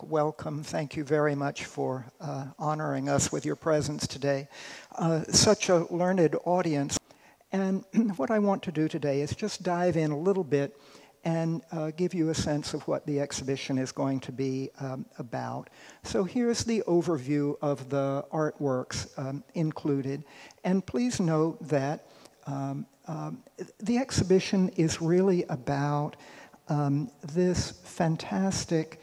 welcome. Thank you very much for honoring us with your presence today. Such a learned audience. And what I want to do today is just dive in a little bit and give you a sense of what the exhibition is going to be about. So here's the overview of the artworks included. And please note that the exhibition is really about this fantastic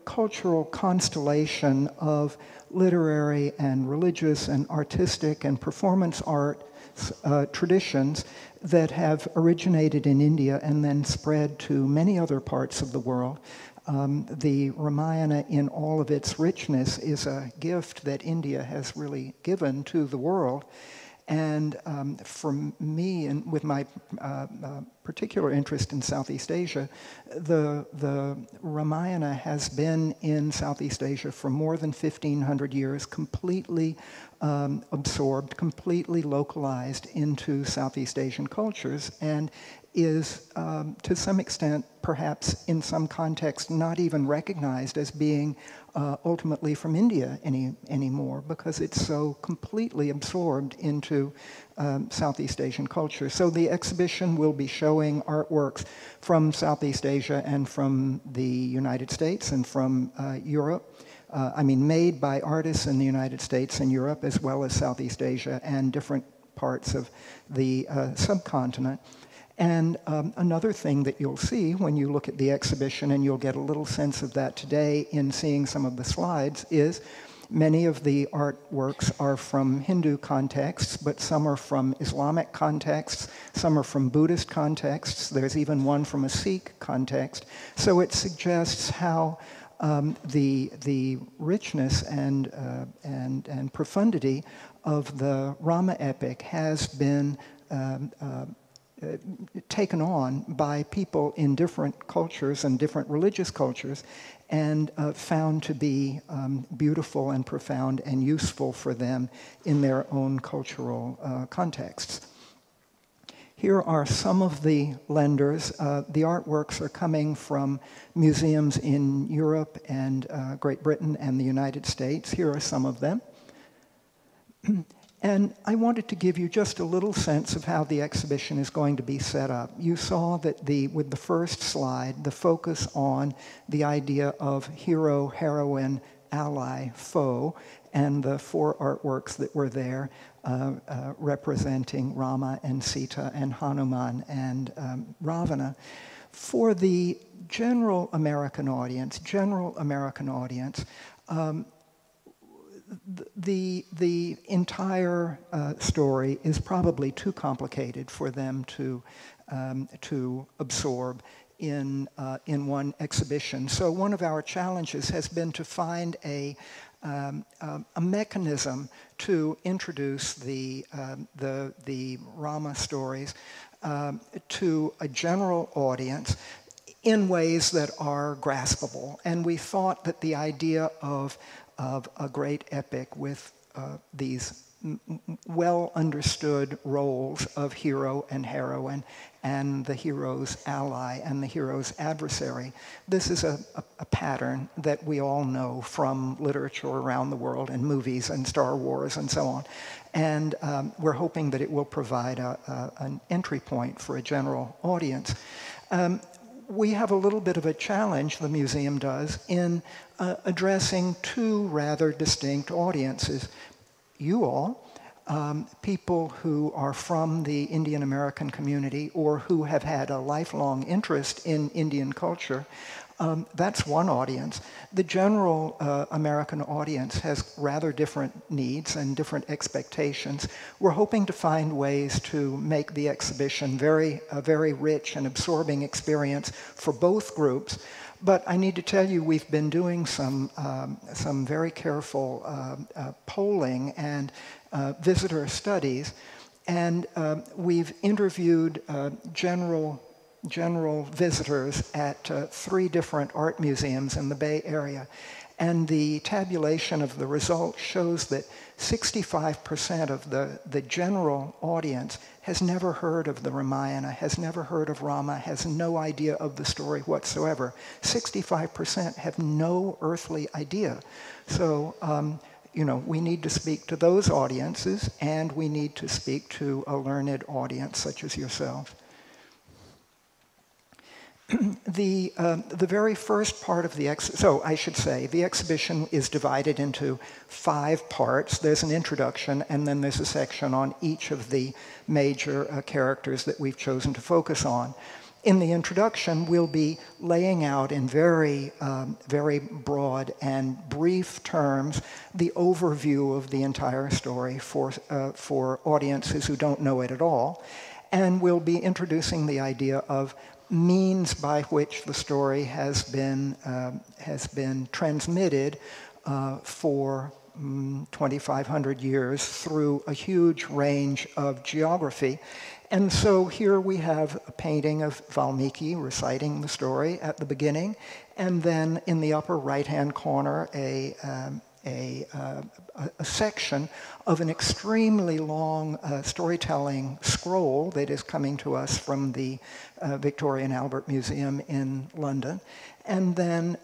cultural constellation of literary and religious and artistic and performance art traditions that have originated in India and then spread to many other parts of the world. The Ramayana in all of its richness is a gift that India has really given to the world. And for me, and with my particular interest in Southeast Asia, the Ramayana has been in Southeast Asia for more than 1,500 years, completely absorbed, completely localized into Southeast Asian cultures, and is, to some extent, perhaps in some context, not even recognized as being ultimately from India anymore, because it's so completely absorbed into Southeast Asian culture. So the exhibition will be showing artworks from Southeast Asia and from the United States and from Europe. Made by artists in the United States and Europe, as well as Southeast Asia and different parts of the subcontinent. And another thing that you'll see when you look at the exhibition, and you'll get a little sense of that today in seeing some of the slides, is many of the artworks are from Hindu contexts, but some are from Islamic contexts, some are from Buddhist contexts, there's even one from a Sikh context. So it suggests how the richness and profundity of the Rama epic has been taken on by people in different cultures and different religious cultures, and found to be beautiful and profound and useful for them in their own cultural contexts. Here are some of the lenders. The artworks are coming from museums in Europe and Great Britain and the United States. Here are some of them. And I wanted to give you just a little sense of how the exhibition is going to be set up. You saw that with the first slide, the focus on the idea of hero, heroine, ally, foe, and the four artworks that were there representing Rama and Sita and Hanuman and Ravana. For the general American audience, the entire story is probably too complicated for them to absorb in one exhibition. So one of our challenges has been to find a mechanism to introduce the Rama stories to a general audience in ways that are graspable. And we thought that the idea of a great epic with these well-understood roles of hero and heroine, and the hero's ally and the hero's adversary. This is a pattern that we all know from literature around the world and movies and Star Wars and so on. And we're hoping that it will provide an entry point for a general audience. We have a little bit of a challenge, the museum does, in addressing two rather distinct audiences. You all, people who are from the Indian American community or who have had a lifelong interest in Indian culture, that's one audience. The general American audience has rather different needs and different expectations. We're hoping to find ways to make the exhibition a very rich and absorbing experience for both groups. But I need to tell you, we've been doing some very careful polling and visitor studies, and we've interviewed general general visitors at 3 different art museums in the Bay Area. And the tabulation of the results shows that 65% of the general audience has never heard of the Ramayana, has never heard of Rama, has no idea of the story whatsoever. 65% have no earthly idea. So, we need to speak to those audiences, and we need to speak to a learned audience such as yourself. The very first part of the the exhibition is divided into 5 parts. There's an introduction, and then there's a section on each of the major characters that we've chosen to focus on. In the introduction, we'll be laying out in very broad and brief terms the overview of the entire story for audiences who don't know it at all. And we'll be introducing the idea of means by which the story has been transmitted for 2,500 years through a huge range of geography. And so here we have a painting of Valmiki reciting the story at the beginning, and then in the upper right-hand corner a section of an extremely long storytelling scroll that is coming to us from the Victoria and Albert Museum in London, and then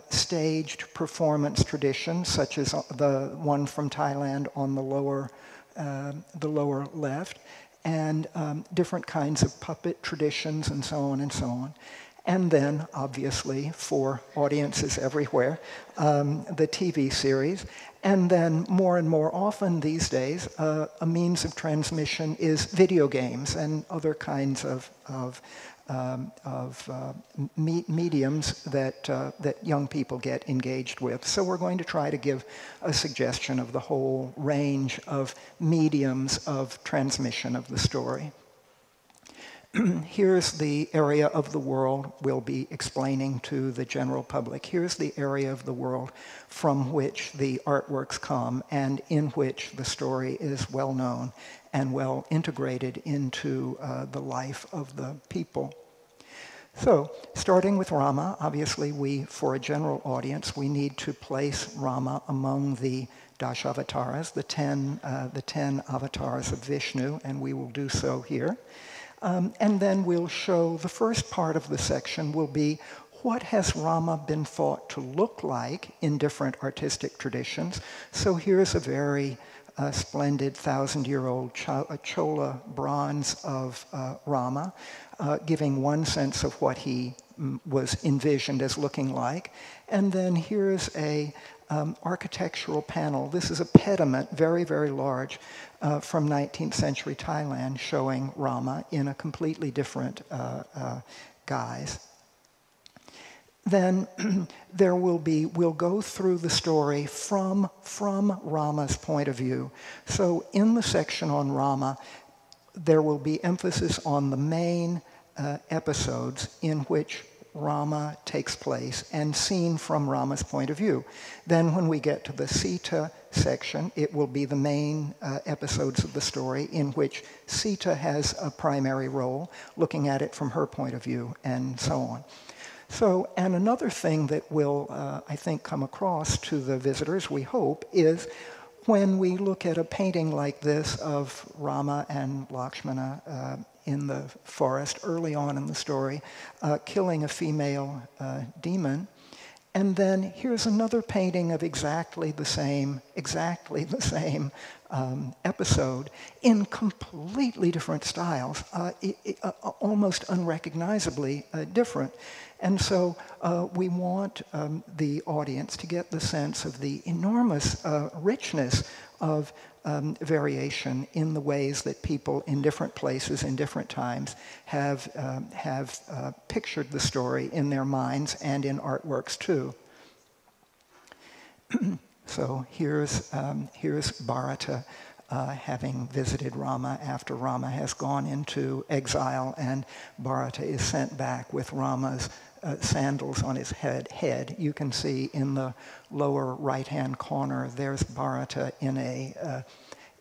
staged performance traditions such as the one from Thailand on the lower left, and different kinds of puppet traditions and so on and so on. And then, obviously, for audiences everywhere, the TV series. And then, more and more often these days, a means of transmission is video games and other kinds of mediums that young people get engaged with. So we're going to try to give a suggestion of the whole range of mediums of transmission of the story. Here's the area of the world we'll be explaining to the general public. Here's the area of the world from which the artworks come and in which the story is well known and well integrated into the life of the people. So, starting with Rama, obviously for a general audience, we need to place Rama among the Dashavatars, the 10 avatars of Vishnu, and we will do so here. And then we'll show the first part of the section will be what has Rama been thought to look like in different artistic traditions. So here's a very splendid 1,000-year-old Chola bronze of Rama, giving one sense of what he was envisioned as looking like. And then here's a architectural panel. This is a pediment, very, very large, from 19th century Thailand, showing Rama in a completely different guise. Then we'll go through the story from Rama's point of view. So in the section on Rama, there will be emphasis on the main episodes in which Rama takes place and seen from Rama's point of view. Then when we get to the Sita section, it will be the main episodes of the story in which Sita has a primary role, looking at it from her point of view, and so on. So, and another thing that will, I think, come across to the visitors, we hope, is when we look at a painting like this of Rama and Lakshmana in the forest early on in the story, killing a female demon. And then here's another painting of exactly the same episode in completely different styles, almost unrecognizably different. And so we want the audience to get the sense of the enormous richness of variation in the ways that people in different places in different times have pictured the story in their minds and in artworks too. So here's Bharata having visited Rama after Rama has gone into exile, and Bharata is sent back with Rama's sandals on his head. You can see in the lower right-hand corner, there's Bharata in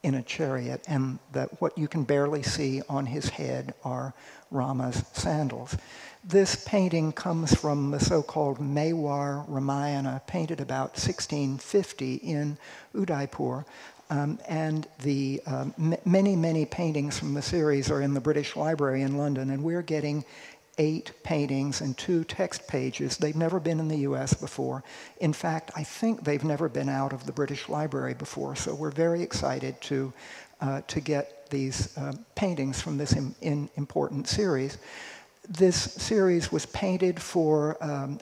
in a chariot, and that what you can barely see on his head are Rama's sandals. This painting comes from the so-called Mewar Ramayana, painted about 1650 in Udaipur. And the many paintings from the series are in the British Library in London, and we're getting 8 paintings and 2 text pages. They've never been in the US before. In fact, I think they've never been out of the British Library before, so we're very excited to get these paintings from this important series. This series was painted for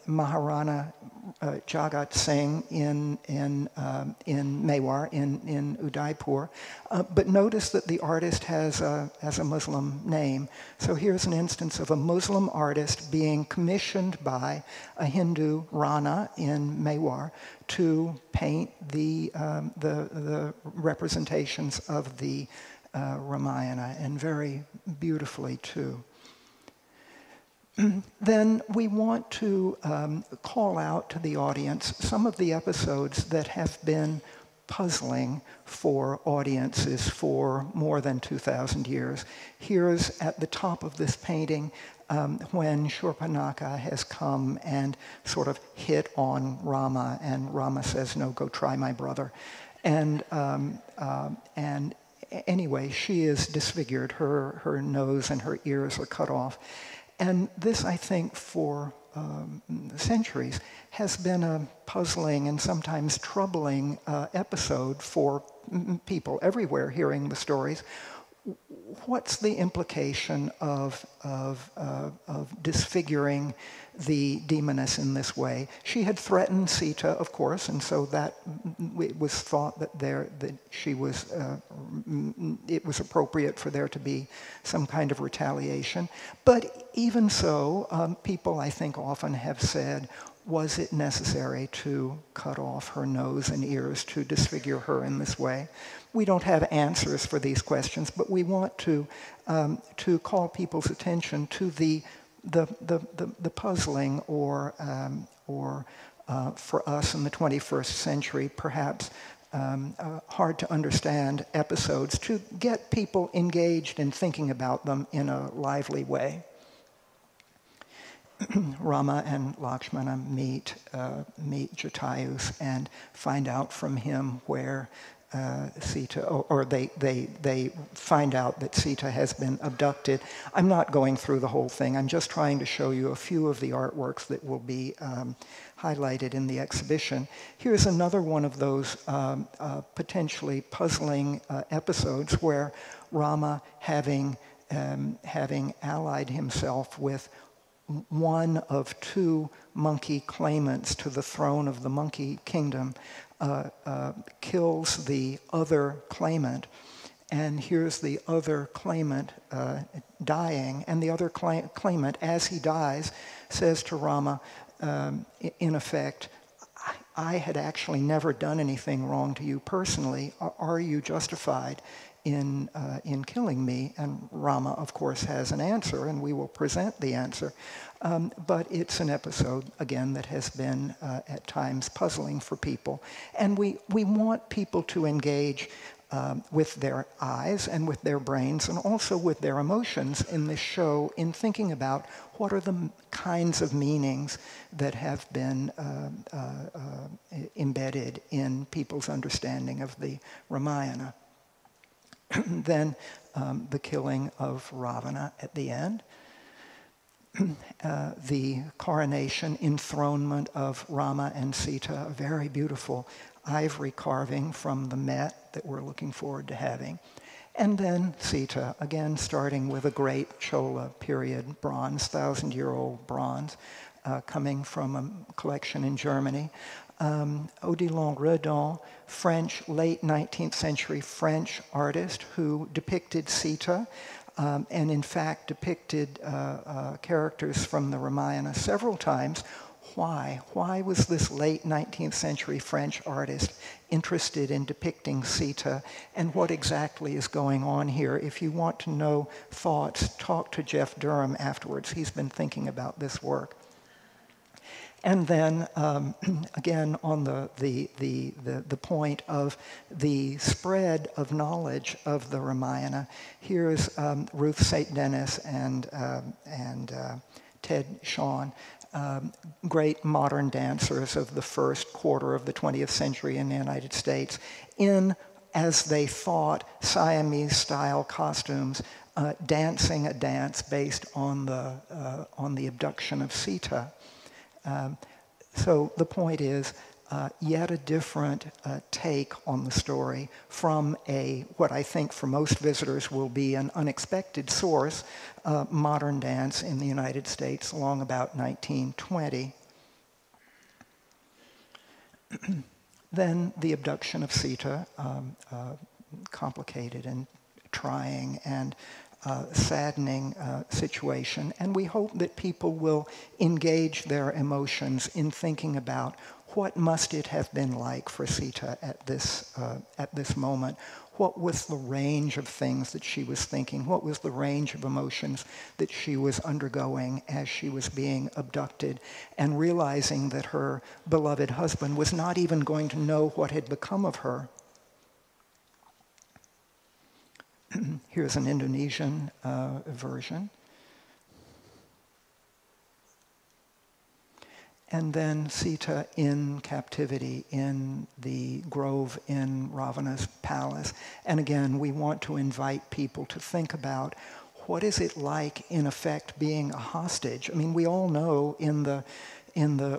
Maharana Jagat Singh in Mewar, in Udaipur. But notice that the artist has a Muslim name. So here's an instance of a Muslim artist being commissioned by a Hindu Rana in Mewar to paint the representations of the Ramayana, and very beautifully too. Then we want to call out to the audience some of the episodes that have been puzzling for audiences for more than 2,000 years. Here's at the top of this painting when Shurpanakha has come and sort of hit on Rama, and Rama says, "No, go try my brother." And anyway, she is disfigured. Her nose and her ears are cut off. And this, I think, for centuries, has been a puzzling and sometimes troubling episode for people everywhere hearing the stories. What's the implication of disfiguring the demoness in this way? She had threatened Sita, of course, and so that it was thought that it was appropriate for there to be some kind of retaliation. But even so, people, I think, often have said, was it necessary to cut off her nose and ears to disfigure her in this way? We don't have answers for these questions, but we want to call people's attention to the puzzling or for us in the 21st century, perhaps hard to understand episodes, to get people engaged in thinking about them in a lively way. Rama and Lakshmana meet Jatayu and find out from him where Sita, or they find out that Sita has been abducted. I'm not going through the whole thing. I'm just trying to show you a few of the artworks that will be highlighted in the exhibition. Here's another one of those potentially puzzling episodes where Rama, having allied himself with one of 2 monkey claimants to the throne of the monkey kingdom, kills the other claimant. And here's the other claimant dying. And the other claimant, as he dies, says to Rama, in effect, I had actually never done anything wrong to you personally. Are you justified in killing me? And Rama, of course, has an answer, and we will present the answer. But it's an episode, again, that has been at times puzzling for people. And we want people to engage with their eyes and with their brains and also with their emotions in this show, in thinking about what are the kinds of meanings that have been embedded in people's understanding of the Ramayana. Then the killing of Ravana at the end. The coronation, enthronement of Rama and Sita, a very beautiful ivory carving from the Met that we're looking forward to having. And then Sita, again starting with a great Chola period bronze, 1,000-year-old bronze, coming from a collection in Germany. Odilon Redon, French, late 19th century French artist who depicted Sita, and in fact depicted characters from the Ramayana several times. Why? Why was this late 19th century French artist interested in depicting Sita, and what exactly is going on here? If you want to know thoughts, talk to Jeff Durham afterwards. He's been thinking about this work. And then, again, on the point of the spread of knowledge of the Ramayana, here's Ruth St. Dennis and Ted Shawn, great modern dancers of the first quarter of the 20th century in the United States, in, as they thought, Siamese-style costumes, dancing a dance based on the abduction of Sita. So the point is, yet a different take on the story from what I think for most visitors will be an unexpected source, modern dance in the United States along about 1920. Then the abduction of Sita, complicated and trying and saddening situation, and we hope that people will engage their emotions in thinking about what must it have been like for Sita at this moment. What was the range of things that she was thinking? What was the range of emotions that she was undergoing as she was being abducted, and realizing that her beloved husband was not even going to know what had become of her? Here's an Indonesian version. And then Sita in captivity in the grove in Ravana's palace. And again, we want to invite people to think about what is it like, in effect, being a hostage. I mean, we all know in the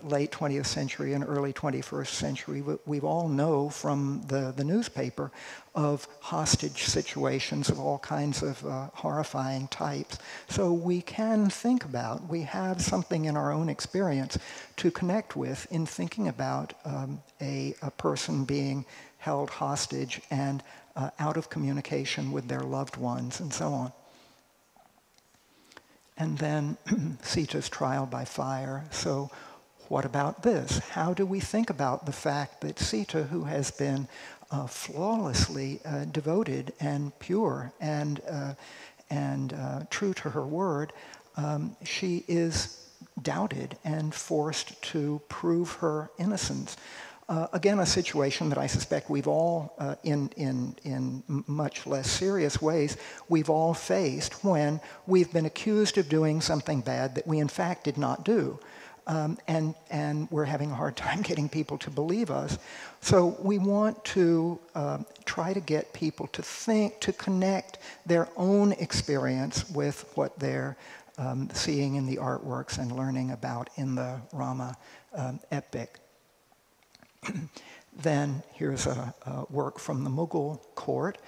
late 20th century and early 21st century, we all know from the newspaper of hostage situations of all kinds of horrifying types. So we can think about, we have something in our own experience to connect with in thinking about a person being held hostage and out of communication with their loved ones and so on. And then Sita's trial by fire. So what about this? How do we think about the fact that Sita, who has been flawlessly devoted and pure and true to her word, she is doubted and forced to prove her innocence? Again, a situation that I suspect we've all, in much less serious ways, we've all faced when we've been accused of doing something bad that we in fact did not do. And we're having a hard time getting people to believe us. So we want to try to get people to think, to connect their own experience with what they're seeing in the artworks and learning about in the Rama epic. Then here's a work from the Mughal court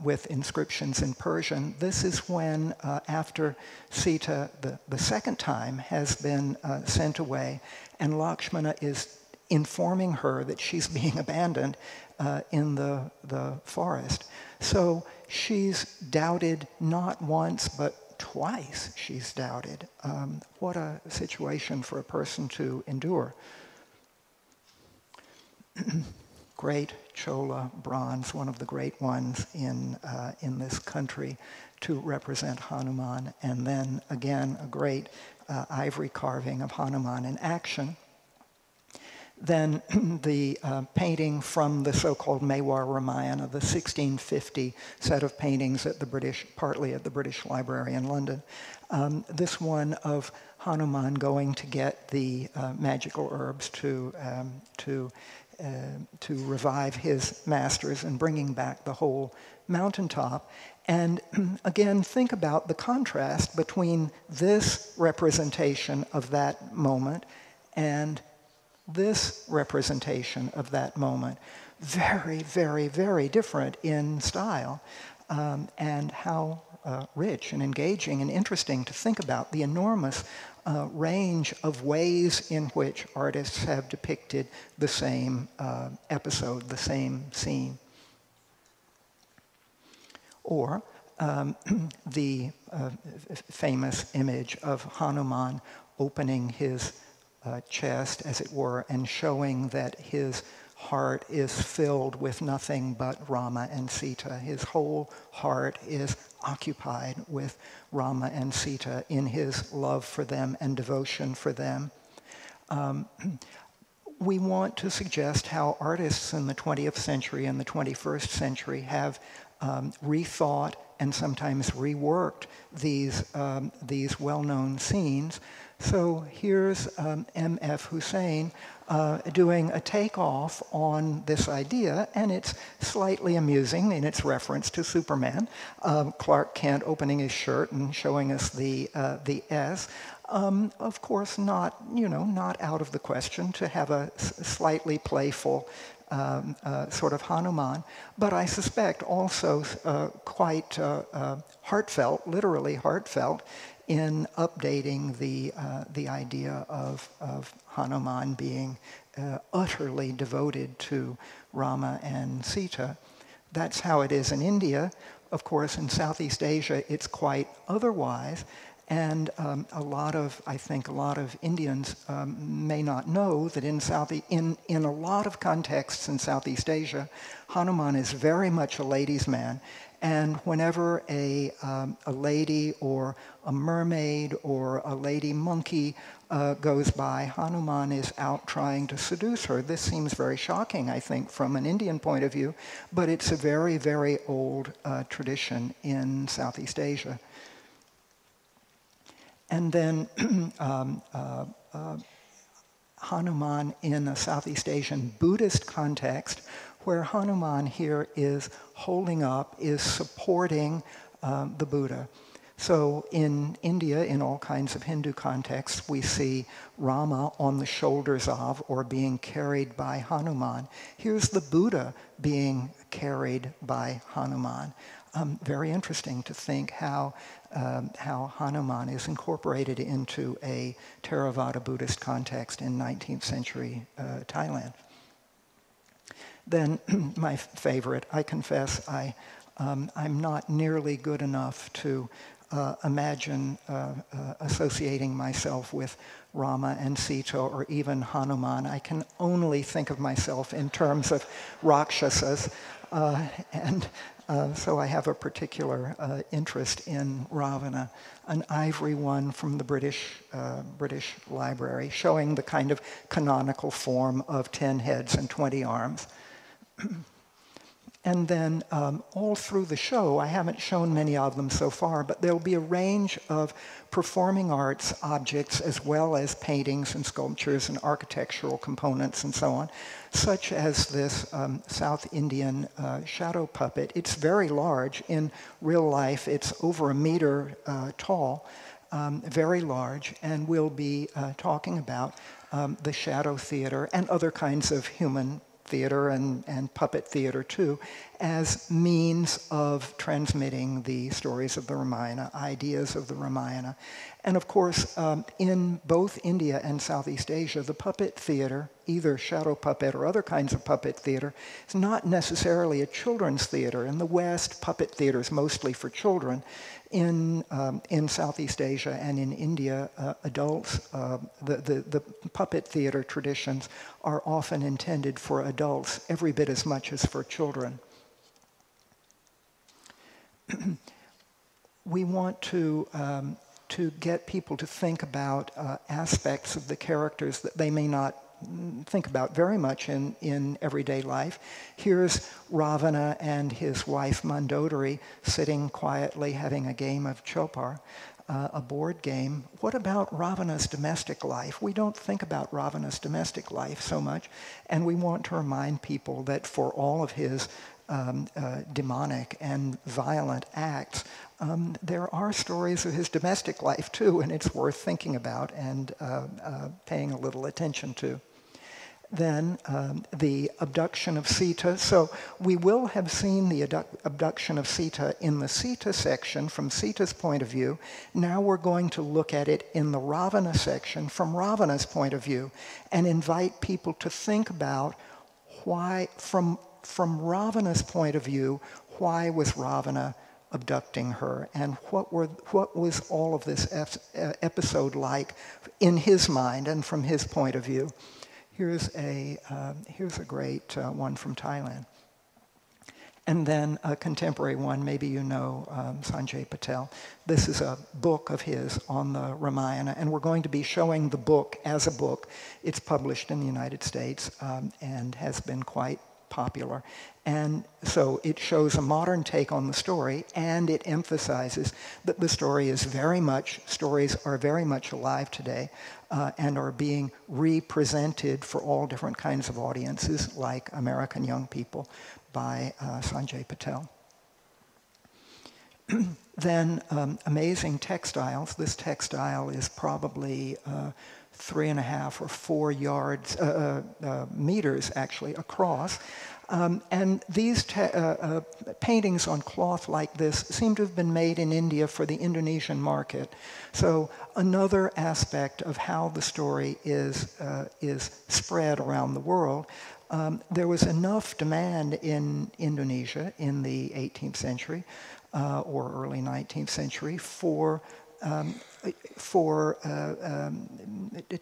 with inscriptions in Persian. This is when, after Sita the second time has been sent away, and Lakshmana is informing her that she's being abandoned in the forest. So she's doubted not once, but twice she's doubted. What a situation for a person to endure. Great Chola bronze, one of the great ones in this country to represent Hanuman. And then again, a great ivory carving of Hanuman in action. Then the painting from the so-called Mewar Ramayana, the 1650 set of paintings at the partly at the British Library in London. This one of Hanuman going to get the magical herbs to revive his masters and bringing back the whole mountaintop. And again, think about the contrast between this representation of that moment and this representation of that moment. Very, very, very different in style, and how rich and engaging and interesting to think about the enormous range of ways in which artists have depicted the same episode, the same scene. Or the famous image of Hanuman opening his chest, as it were, and showing that his heart is filled with nothing but Rama and Sita. His whole heart is occupied with Rama and Sita in his love for them and devotion for them. We want to suggest how artists in the 20th century and the 21st century have rethought and sometimes reworked these well-known scenes. So here's M.F. Hussein doing a takeoff on this idea, and it's slightly amusing in its reference to Superman. Clark Kent opening his shirt and showing us the S. Of course, not out of the question to have a slightly playful sort of Hanuman, but I suspect also quite heartfelt, literally heartfelt, in updating the idea of Hanuman being utterly devoted to Rama and Sita. That's how it is in India. Of course, in Southeast Asia, it's quite otherwise. And I think a lot of Indians may not know that in a lot of contexts in Southeast Asia, Hanuman is very much a ladies' man. And whenever a lady or a mermaid or a lady monkey goes by, Hanuman is out trying to seduce her. This seems very shocking, I think, from an Indian point of view, but it's a very, very old tradition in Southeast Asia. And then Hanuman in a Southeast Asian Buddhist context, where Hanuman here is holding up, is supporting the Buddha. So in India, in all kinds of Hindu contexts, we see Rama on the shoulders of or being carried by Hanuman. Here's the Buddha being carried by Hanuman. Very interesting to think how Hanuman is incorporated into a Theravada Buddhist context in 19th century Thailand. Then my favorite, I confess, I'm not nearly good enough to imagine associating myself with Rama and Sita or even Hanuman. I can only think of myself in terms of Rakshasas, so I have a particular interest in Ravana, an ivory one from the British Library, showing the kind of canonical form of 10 heads and 20 arms. And then all through the show, I haven't shown many of them so far, but there'll be a range of performing arts objects as well as paintings and sculptures and architectural components and so on, such as this South Indian shadow puppet. It's very large. In real life, it's over 1 meter tall, very large, and we'll be talking about the shadow theater and other kinds of human theater and puppet theater too, as means of transmitting the stories of the Ramayana, ideas of the Ramayana. And of course, in both India and Southeast Asia, the puppet theater, either shadow puppet or other kinds of puppet theater, is not necessarily a children's theater. In the West, puppet theater is mostly for children. In Southeast Asia and in India, adults, the puppet theater traditions are often intended for adults every bit as much as for children. We want to get people to think about aspects of the characters that they may not think about very much in everyday life. Here's Ravana and his wife Mandodari sitting quietly having a game of chopar, a board game. What about Ravana's domestic life? We don't think about Ravana's domestic life so much, and we want to remind people that for all of his demonic and violent acts, there are stories of his domestic life too, and it's worth thinking about and paying a little attention to. Then the abduction of Sita. So we will have seen the abduction of Sita in the Sita section from Sita's point of view. Now we're going to look at it in the Ravana section from Ravana's point of view and invite people to think about why, from Ravana's point of view, why was Ravana abducting her, and what was all of this episode like in his mind and from his point of view. Here's a great one from Thailand. And then a contemporary one, maybe you know Sanjay Patel. This is a book of his on the Ramayana, and we're going to be showing the book as a book. It's published in the United States and has been quite popular. And so it shows a modern take on the story, and it emphasizes that the stories are very much alive today and are being represented for all different kinds of audiences, like American young people, by Sanjay Patel. Then amazing textiles. This textile is probably 3.5 or 4 yards, meters actually, across. And these paintings on cloth like this seem to have been made in India for the Indonesian market. So another aspect of how the story is spread around the world. There was enough demand in Indonesia in the 18th century or early 19th century for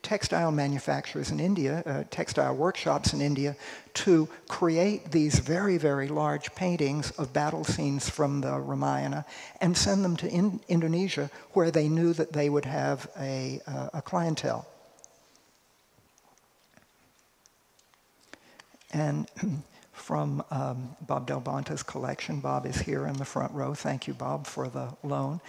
textile manufacturers in India, textile workshops in India, to create these very, very large paintings of battle scenes from the Ramayana and send them to Indonesia, where they knew that they would have a clientele. And from Bob Del Bonta's collection. Bob is here in the front row. Thank you, Bob, for the loan.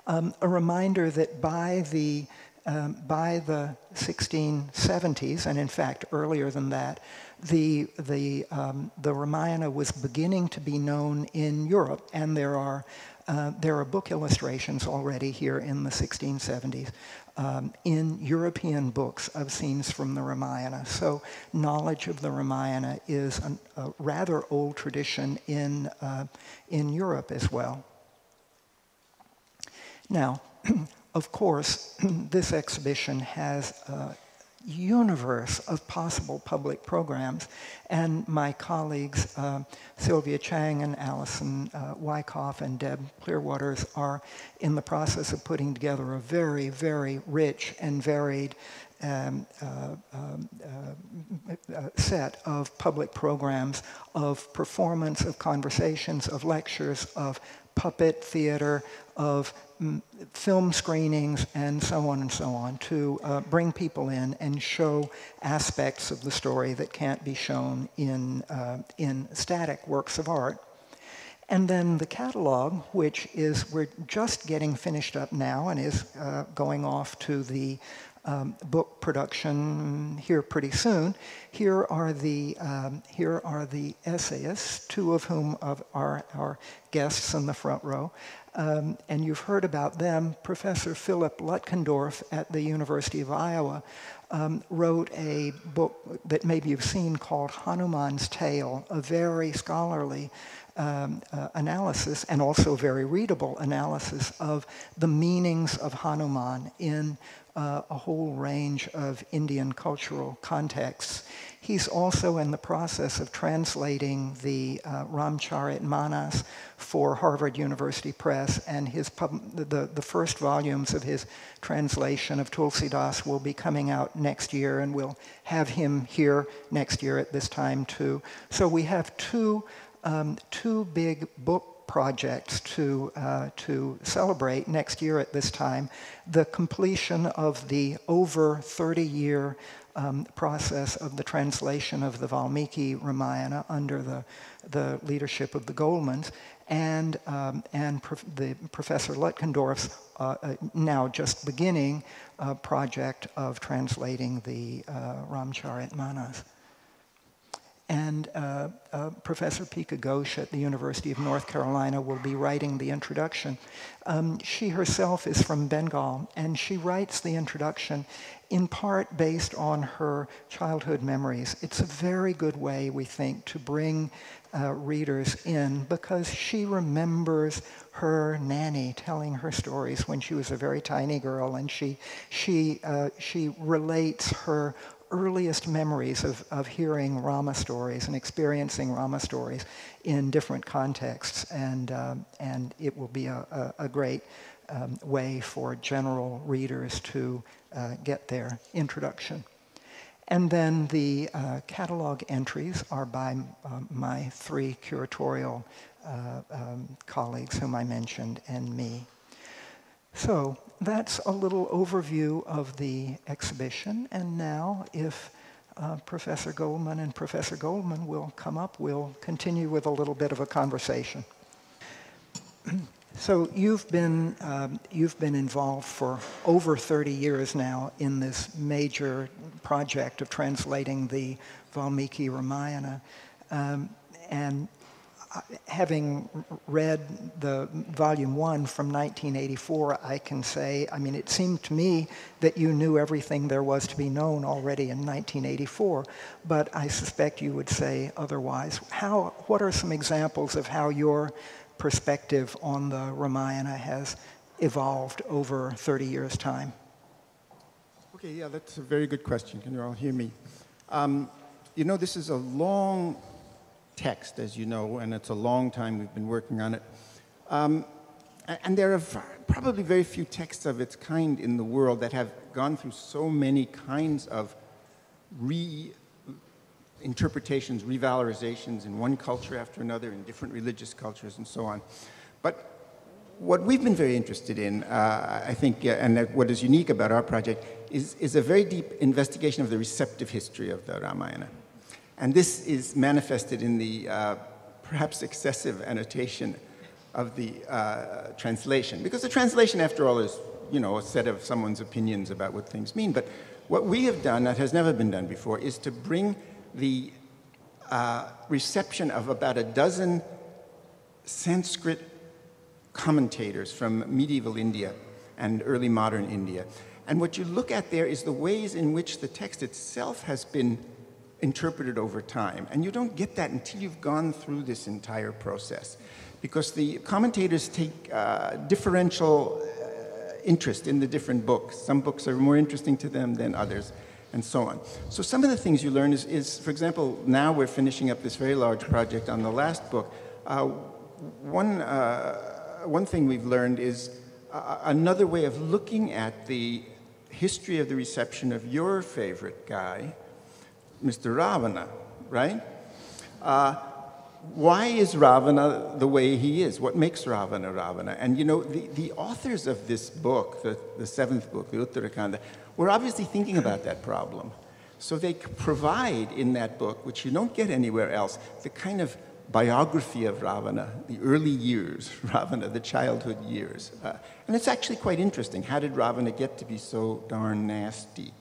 A reminder that by the 1670s, and in fact earlier than that, the Ramayana was beginning to be known in Europe, and there are book illustrations already here in the 1670s in European books of scenes from the Ramayana. So knowledge of the Ramayana is a rather old tradition in Europe as well. Now, of course, this exhibition has a universe of possible public programs, and my colleagues Sylvia Chang and Alison Wyckoff and Deb Clearwaters are in the process of putting together a very, very rich and varied set of public programs, of performance, of conversations, of lectures, of puppet theater, of film screenings, and so on, to bring people in and show aspects of the story that can't be shown in static works of art. And then the catalog, which is, we're just getting finished up now and is going off to the book production here pretty soon. Here are the essayists, two of whom are our guests in the front row. And you've heard about them. Professor Philip Lutkendorf at the University of Iowa wrote a book that maybe you've seen called Hanuman's Tale, a very scholarly analysis and also very readable analysis of the meanings of Hanuman in a whole range of Indian cultural contexts. He's also in the process of translating the Ramcharitmanas for Harvard University Press, and the first volumes of his translation of Tulsidas will be coming out next year, and we'll have him here next year at this time too. So we have two big book projects to celebrate next year at this time: the completion of the over 30-year process of the translation of the Valmiki Ramayana under the leadership of the Goldmans, and Professor Lutkendorf's now just beginning project of translating the Ramcharitmanas. And Professor Pika Ghosh at the University of North Carolina will be writing the introduction. She herself is from Bengal, and she writes the introduction in part based on her childhood memories. It's a very good way, we think, to bring readers in, because she remembers her nanny telling her stories when she was a very tiny girl, and she relates her earliest memories of hearing Rama stories and experiencing Rama stories in different contexts, and it will be a great way for general readers to get their introduction. And then the catalog entries are by my three curatorial colleagues whom I mentioned and me. So that's a little overview of the exhibition. And now if Professor Goldman and Professor Goldman will come up, we'll continue with a little bit of a conversation. So you've been involved for over 30 years now in this major project of translating the Valmiki Ramayana, and having read the volume 1 from 1984, I can say, I mean, it seemed to me that you knew everything there was to be known already in 1984, but I suspect you would say otherwise. What are some examples of how your perspective on the Ramayana has evolved over 30 years' time? Okay, yeah, that's a very good question. Can you all hear me? You know, this is a long text, as you know, and it's a long time we've been working on it. And there are probably very few texts of its kind in the world that have gone through so many kinds of interpretations, revalorizations in one culture after another, in different religious cultures and so on. But what we've been very interested in, I think, and what is unique about our project, is a very deep investigation of the receptive history of the Ramayana. And this is manifested in the perhaps excessive annotation of the translation. Because the translation, after all, is, you know, a set of someone's opinions about what things mean. But what we have done, that has never been done before, is to bring the reception of about a dozen Sanskrit commentators from medieval India and early modern India. And what you look at there is the ways in which the text itself has been interpreted over time. And you don't get that until you've gone through this entire process, because the commentators take differential interest in the different books. Some books are more interesting to them than others, and so on. So some of the things you learn is, for example, now we're finishing up this very large project on the last book. One thing we've learned is another way of looking at the history of the reception of your favorite guy, Mr. Ravana, right? Why is Ravana the way he is? What makes Ravana Ravana? And you know, the authors of this book, the seventh book, the Uttarakanda, were obviously thinking about that problem. So they provide in that book, which you don't get anywhere else, the kind of biography of Ravana, the early years, Ravana, the childhood years. And it's actually quite interesting. How did Ravana get to be so darn nasty?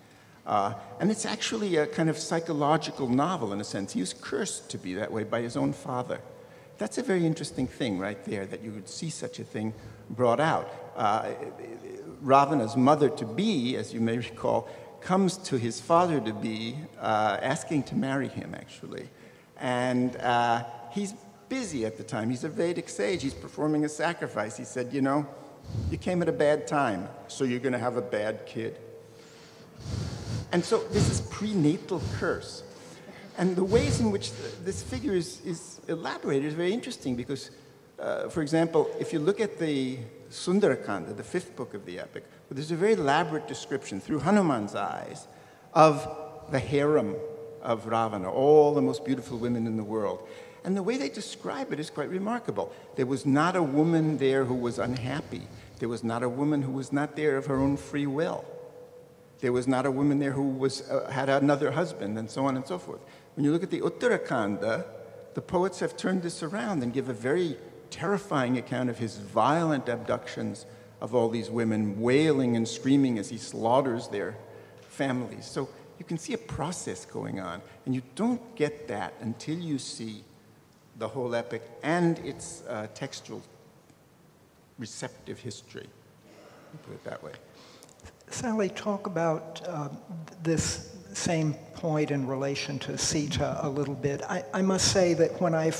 And it's actually a kind of psychological novel in a sense. He was cursed to be that way by his own father. That's a very interesting thing right there, that you would see such a thing brought out. Ravana's mother-to-be, as you may recall, comes to his father-to-be asking to marry him, actually. And he's busy at the time. He's a Vedic sage. He's performing a sacrifice. He said, you know, you came at a bad time, so you're going to have a bad kid. And so this is prenatal curse. And the ways in which this figure is elaborated is very interesting because, for example, if you look at the Sundarakanda, the fifth book of the epic, there's a very elaborate description through Hanuman's eyes of the harem of Ravana, all the most beautiful women in the world. And the way they describe it is quite remarkable. There was not a woman there who was unhappy. There was not a woman who was not there of her own free will. There was not a woman there who had another husband, and so on and so forth. When you look at the Uttarakanda, the poets have turned this around and give a very terrifying account of his violent abductions of all these women, wailing and screaming as he slaughters their families. So you can see a process going on, and you don't get that until you see the whole epic and its textual receptive history, put it that way. Sally, talk about this same point in relation to Sita a little bit. I must say that when I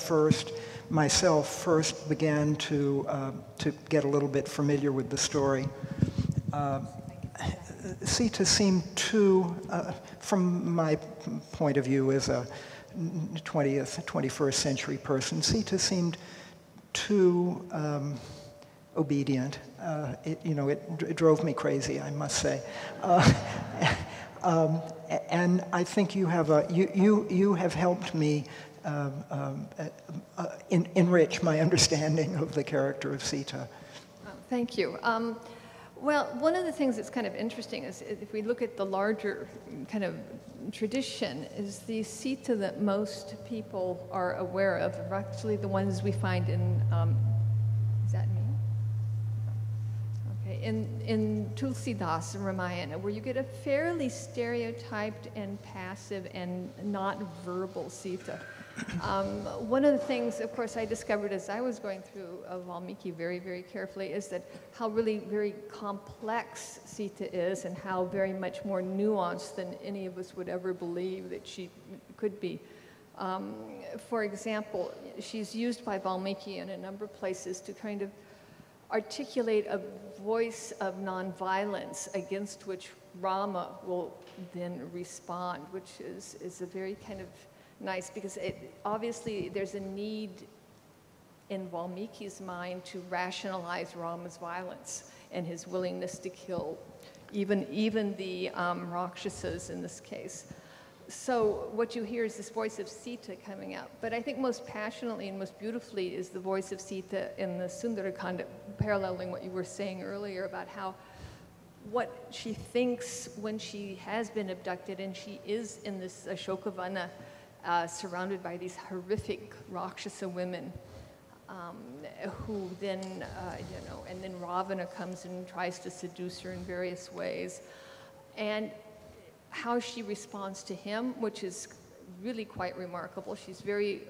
myself first began to get a little bit familiar with the story, Sita seemed too, from my point of view as a 21st century person, Sita seemed too obedient. It drove me crazy, I must say. And I think you have you have helped me enrich my understanding of the character of Sita. Thank you. Well, one of the things that's kind of interesting is if we look at the larger kind of tradition, is the Sita that most people are aware of are actually the ones we find in, is that me? Okay, in Tulsidas and Ramayana, where you get a fairly stereotyped and passive and not verbal Sita. One of the things, of course, I discovered as I was going through Valmiki very, very carefully is that how really very complex Sita is and how very much more nuanced than any of us would ever believe that she could be. For example, she's used by Valmiki in a number of places to kind of articulate a voice of nonviolence against which Rama will then respond, which is a very kind of nice, because obviously there's a need in Valmiki's mind to rationalize Rama's violence and his willingness to kill even the Rakshasas in this case. So what you hear is this voice of Sita coming out. But I think most passionately and most beautifully is the voice of Sita in the Sundarakanda, paralleling what you were saying earlier about how what she thinks when she has been abducted and she is in this Ashokavana surrounded by these horrific Rakshasa women who then, and then Ravana comes and tries to seduce her in various ways. And how she responds to him, which is really quite remarkable. She's very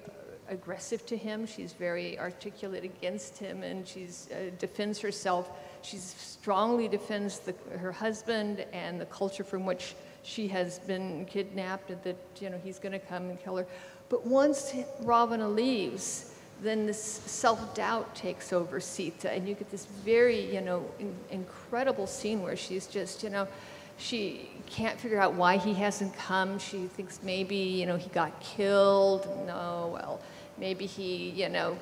aggressive to him. She's very articulate against him, and she's defends herself. She strongly defends her husband and the culture from which she has been kidnapped, and that he's going to come and kill her. But once Ravana leaves, then this self-doubt takes over Sita, and you get this very incredible scene where she's just she can't figure out why he hasn't come. She thinks maybe he got killed. No, well, maybe he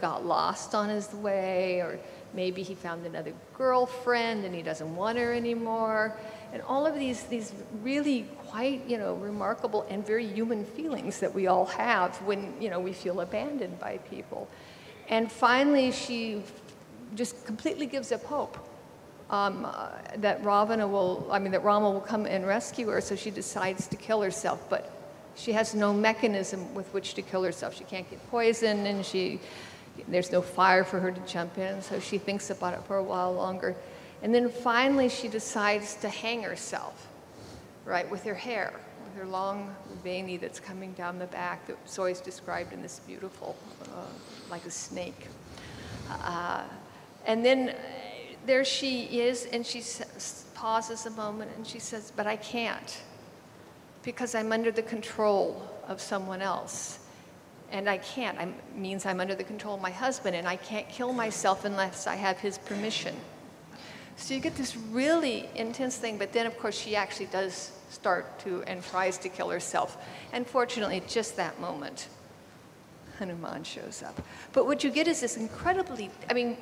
got lost on his way, or maybe he found another girlfriend and he doesn't want her anymore. And all of these really quite, remarkable and very human feelings that we all have when, we feel abandoned by people. And finally, she just completely gives up hope that Rama will come and rescue her, so she decides to kill herself. But she has no mechanism with which to kill herself. She can't get poisoned, and there's no fire for her to jump in, so she thinks about it for a while longer. And then finally she decides to hang herself, right, with her hair, with her long veiny that's coming down the back that's always described in this beautiful, like a snake. And then there she is, and she pauses a moment, and she says, but I can't, because I'm under the control of someone else. And I can't. Means I'm under the control of my husband, and I can't kill myself unless I have his permission. So you get this really intense thing, but then of course she actually does start to and tries to kill herself. And fortunately, at just that moment, Hanuman shows up. But what you get is this incredibly,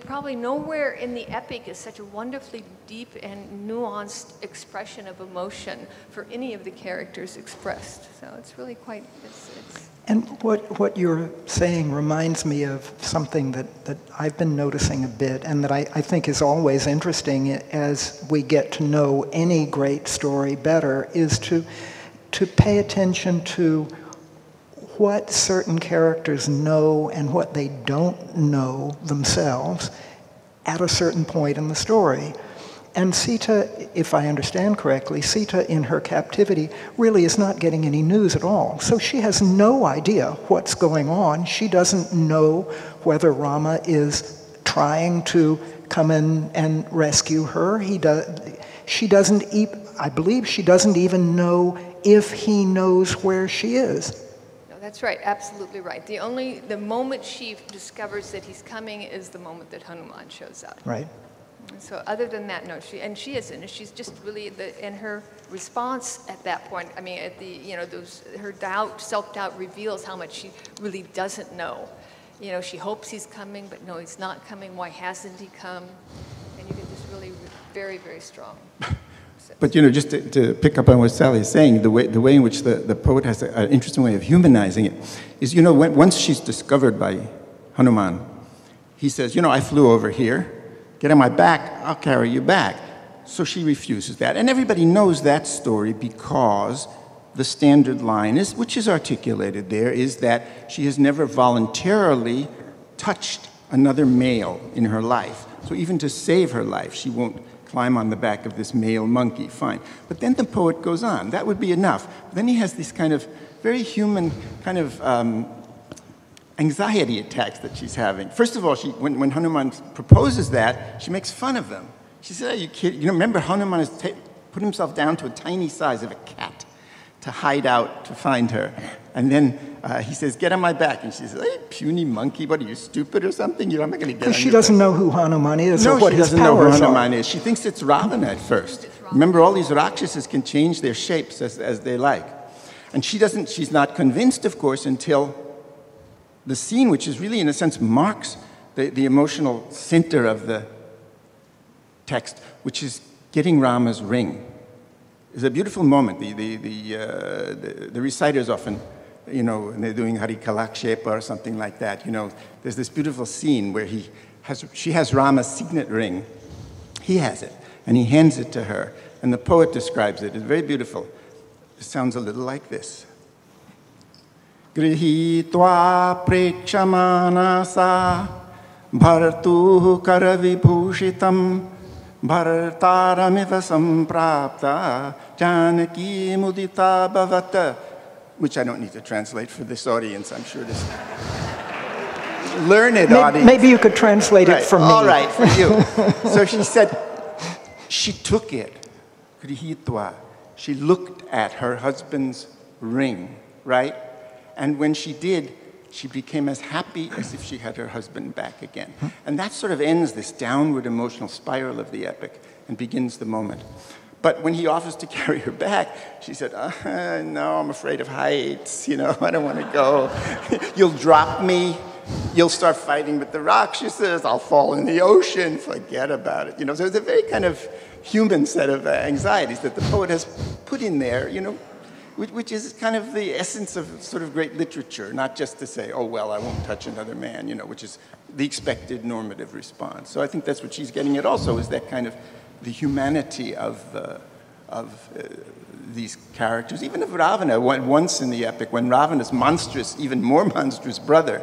probably nowhere in the epic is such a wonderfully deep and nuanced expression of emotion for any of the characters expressed. So it's really quite, And what you're saying reminds me of something that I've been noticing a bit, and that I think is always interesting as we get to know any great story better, is to pay attention to what certain characters know and what they don't know themselves at a certain point in the story. And Sita, if I understand correctly, Sita in her captivity really is not getting any news at all. So she has no idea what's going on. She doesn't know whether Rama is trying to come in and rescue her. I believe she doesn't even know if he knows where she is. No, that's right, absolutely right. The moment she discovers that he's coming is the moment that Hanuman shows up. Right. So other than that, no, she's just really in her response at that point. Her self-doubt reveals how much she really doesn't know. She hopes he's coming, but no, he's not coming. Why hasn't he come? And you get this really very, very strong. But you know, just to pick up on what Sally is saying, the way in which the poet has an interesting way of humanizing it is, you know, once she's discovered by Hanuman, he says, you know, I flew over here, get on my back, I'll carry you back. So she refuses that. And everybody knows that story because the standard line is, which is articulated there, is that she has never voluntarily touched another male in her life. So even to save her life, she won't climb on the back of this male monkey, fine. But then the poet goes on, that would be enough. Then he has these kind of very human kind of anxiety attacks that she's having. First of all, when Hanuman proposes that, she makes fun of them. She said, are you kidding? You know, remember Hanuman has put himself down to a tiny size of a cat to hide out, to find her. And then he says, get on my back. And she says, hey, puny monkey, what are you, stupid or something? You know, I'm not going to get on She doesn't know who Hanuman is or what his powers are. No, she doesn't know who Hanuman is. She thinks it's Ravana at first. Remember, all these Rakshasas can change their shapes as they like. And she's not convinced, of course, until the scene, which is really, in a sense, marks the emotional center of the text, which is getting Rama's ring. It's a beautiful moment. The reciters often, you know, and they're doing Hari Kalakshepa or something like that, you know, there's this beautiful scene where she has Rama's signet ring. He has it, and he hands it to her. And the poet describes it. It's very beautiful. It sounds a little like this. Grihitva prekshamanasa bharatu karavibhushitam bhartaramiva samprapta janaki mudita bhavata, which I don't need to translate for this audience. I'm sure this learned audience. Maybe you could translate it for me. All right, for you. So she said, she took it, grihitva. She looked at her husband's ring, right? And when she did, she became as happy as if she had her husband back again. And that sort of ends this downward emotional spiral of the epic and begins the moment. But when he offers to carry her back, she said, no, I'm afraid of heights, you know, I don't want to go. You'll drop me, you'll start fighting with the Rakshasas, I'll fall in the ocean, forget about it. You know, so it's a very kind of human set of anxieties that the poet has put in there, you know, which is kind of the essence of sort of great literature, not just to say, oh, well, I won't touch another man, you know, which is the expected normative response. So I think that's what she's getting at also, is that kind of the humanity of these characters, even of Ravana. Once in the epic, when Ravana's monstrous, even more monstrous brother,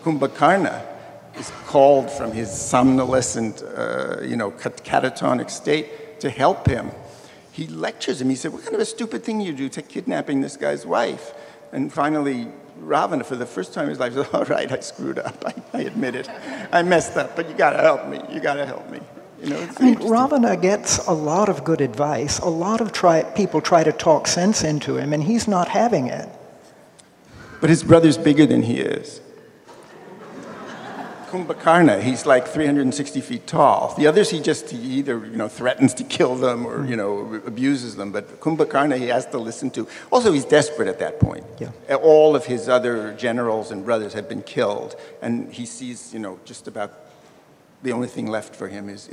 Kumbhakarna, is called from his somnolescent, you know, catatonic state to help him, he lectures him. He said, what kind of a stupid thing you do to kidnapping this guy's wife? And finally, Ravana, for the first time in his life, said, all right, I screwed up. I admit it. I messed up, but you got to help me. You got to help me. You know, I mean, Ravana gets a lot of good advice. A lot of people try to talk sense into him, and he's not having it. But his brother's bigger than he is. Kumbhakarna, he's like 360 feet tall. The others, he either, you know, threatens to kill them or, you know, abuses them. But Kumbhakarna, he has to listen to. Also, he's desperate at that point. Yeah. All of his other generals and brothers have been killed. And he sees, you know, just about the only thing left for him is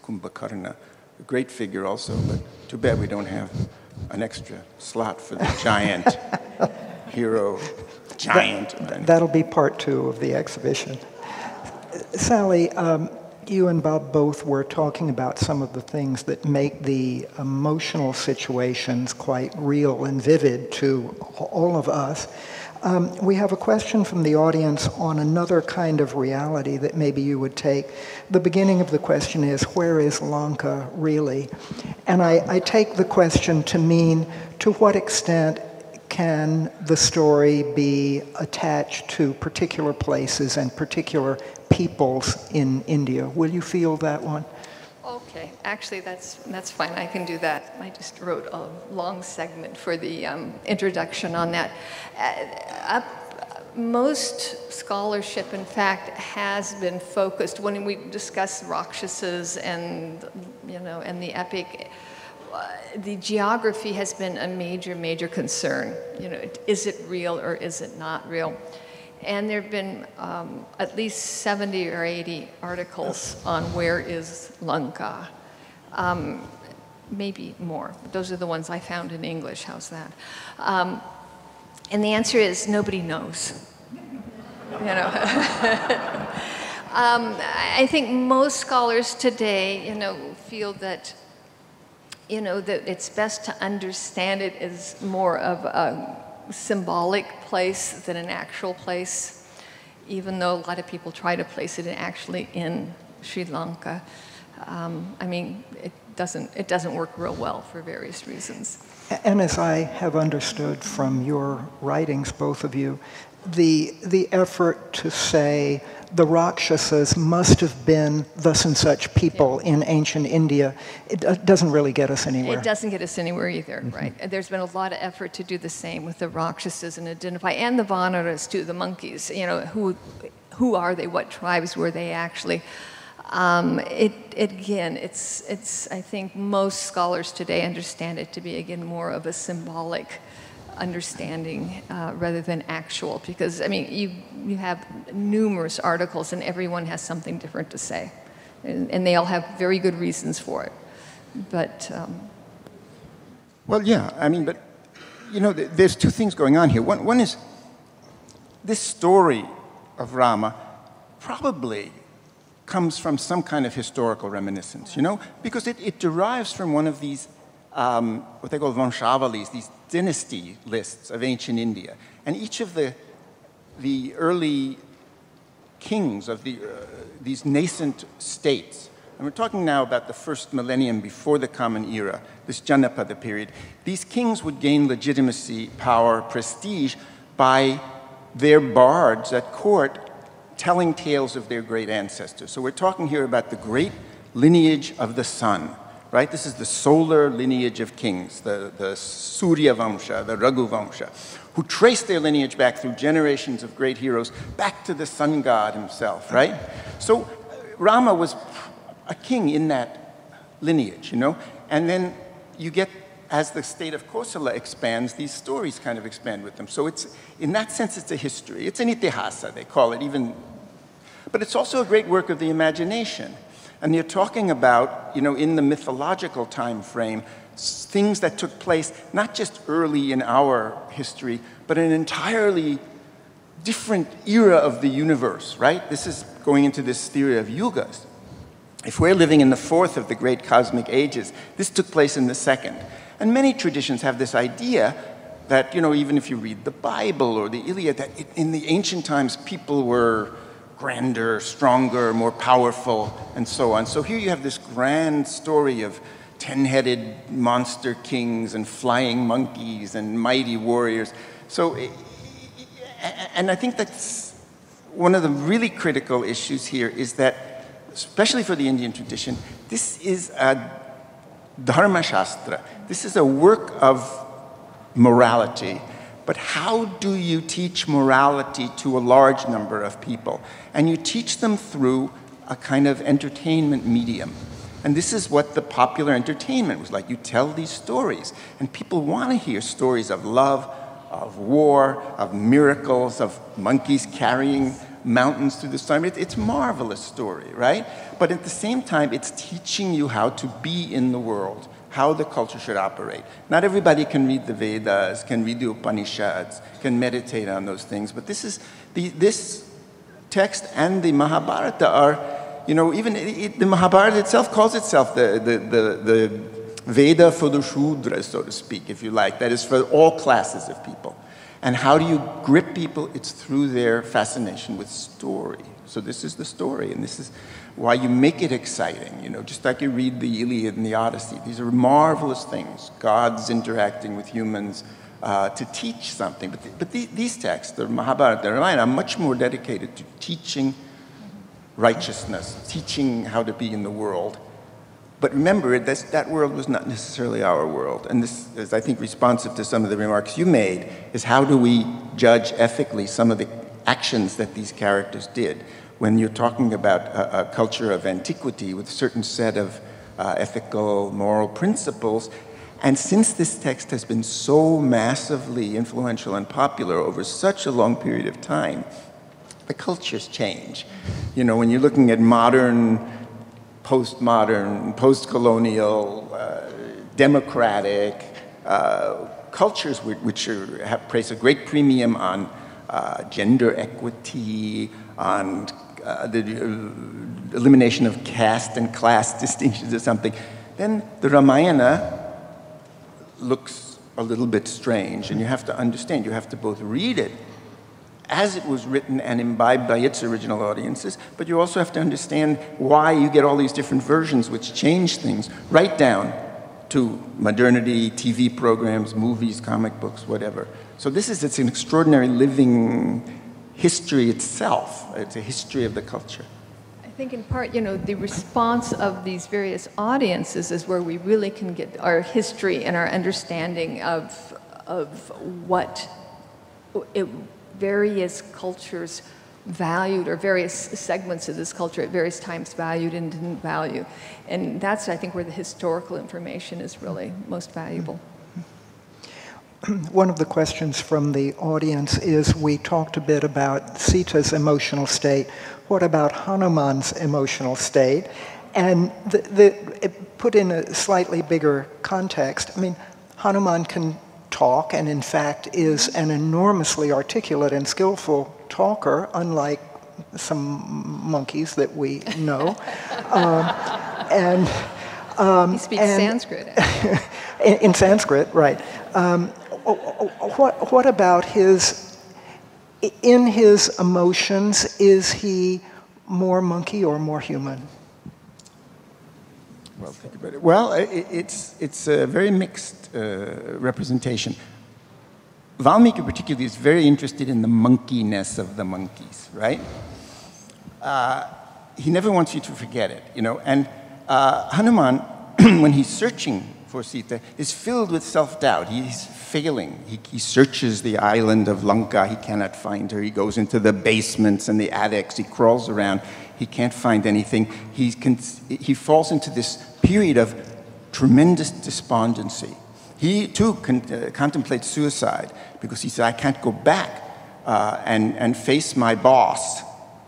Kumbhakarna. A great figure also, but too bad we don't have an extra slot for the giant hero, giant. That'll be part 2 of the exhibition. Sally, you and Bob both were talking about some of the things that make the emotional situations quite real and vivid to all of us. We have a question from the audience on another kind of reality that maybe you would take. The beginning of the question is, where is Lanka really? And I take the question to mean, to what extent can the story be attached to particular places and particular peoples in India? Will you field that one? Okay, actually that's fine. I can do that. I just wrote a long segment for the introduction on that. Most scholarship, in fact, has been focused when we discuss Rakshasas and, you know, and the epic. The geography has been a major concern. You know, is it real or is it not real? And there have been at least 70 or 80 articles on where is Lanka. maybe more. Those are the ones I found in English. How's that? And the answer is nobody knows. You know, I think most scholars today, you know, feel that, you know, that it's best to understand it as more of a symbolic place than an actual place, even though a lot of people try to place it actually in Sri Lanka. I mean, it doesn't work real well for various reasons. And as I have understood from your writings, both of you, the effort to say the Rakshasas must have been thus and such people in ancient India, it doesn't really get us anywhere. It doesn't get us anywhere either, right? There's been a lot of effort to do the same with the Rakshasas and identify, and the Vanaras too, the monkeys. You know, who are they? What tribes were they actually? Again, it's. I think most scholars today understand it to be, again, more of a symbolic understanding rather than actual, because I mean you have numerous articles and everyone has something different to say, and they all have very good reasons for it. But well, yeah, I mean, but you know, there's two things going on here. One is this story of Rama probably comes from some kind of historical reminiscence, you know, because it derives from one of these what they call Vanshavalis, these dynasty lists of ancient India. And each of the early kings of these nascent states, and we're talking now about the first millennium before the Common Era, this Janapada period, these kings would gain legitimacy, power, prestige by their bards at court telling tales of their great ancestors. So we're talking here about the great lineage of the sun. Right? This is the solar lineage of kings, the Surya Vamsha, the Raghu Vamsha, who trace their lineage back through generations of great heroes back to the sun god himself, right? So Rama was a king in that lineage, you know? And then you get, as the state of Kosala expands, these stories kind of expand with them. So it's, in that sense, it's a history. It's an itihasa, they call it, even. But it's also a great work of the imagination. And you're talking about, you know, in the mythological time frame, things that took place not just early in our history, but an entirely different era of the universe, right? This is going into this theory of yugas. If we're living in the fourth of the great cosmic ages, this took place in the second. And many traditions have this idea that, you know, even if you read the Bible or the Iliad, that in the ancient times people were grander, stronger, more powerful, and so on. So here you have this grand story of 10-headed monster kings and flying monkeys and mighty warriors. So, and I think that's one of the really critical issues here is that, especially for the Indian tradition, this is a dharma shastra. This is a work of morality. But how do you teach morality to a large number of people? And you teach them through a kind of entertainment medium. And this is what the popular entertainment was like. You tell these stories, and people want to hear stories of love, of war, of miracles, of monkeys carrying mountains through the storm. It's a marvelous story, right? But at the same time, it's teaching you how to be in the world, how the culture should operate. Not everybody can read the Vedas, can read the Upanishads, can meditate on those things, but this text and the Mahabharata are, you know, even the Mahabharata itself calls itself the Veda for the Shudras, so to speak, if you like. That is for all classes of people. And how do you grip people? It's through their fascination with story. So this is the story, and this is why you make it exciting, you know, just like you read the Iliad and the Odyssey. These are marvelous things, gods interacting with humans to teach something. But these texts, the Mahabharata, the Ramayana, are much more dedicated to teaching righteousness, teaching how to be in the world. But remember, that world was not necessarily our world. And this is, I think, responsive to some of the remarks you made, is how do we judge ethically some of the actions that these characters did? When you're talking about a culture of antiquity with a certain set of ethical, moral principles, and since this text has been so massively influential and popular over such a long period of time, the cultures change. You know, when you're looking at modern, postmodern, post-colonial democratic cultures which place a great premium on gender equity, on the elimination of caste and class distinctions or something, then the Ramayana looks a little bit strange, and you have to understand, you have to both read it as it was written and imbibed by its original audiences, but you also have to understand why you get all these different versions which change things, right down to modernity, TV programs, movies, comic books, whatever. So it's an extraordinary living history itself. It's a history of the culture. I think in part, the response of these various audiences is where we really can get our history and our understanding of what various cultures valued, or various segments of this culture at various times valued and didn't value. And that's, I think, where the historical information is really most valuable. One of the questions from the audience is, we talked a bit about Sita's emotional state. What about Hanuman's emotional state? And put in a slightly bigger context, I mean, Hanuman can talk, and in fact is an enormously articulate and skillful talker, unlike some monkeys that we know. He speaks Sanskrit. In Sanskrit, right. What about in his emotions, is he more monkey or more human? Well, think about it. Well, it's a very mixed representation. Valmiki particularly is very interested in the monkeyness of the monkeys, right? He never wants you to forget it, And Hanuman, when he's searching for Sita, is filled with self-doubt. He's failing. He searches the island of Lanka. He cannot find her. He goes into the basements and the attics. He crawls around. He can't find anything. He falls into this period of tremendous despondency. He, too, contemplates suicide because he says, I can't go back and face my boss,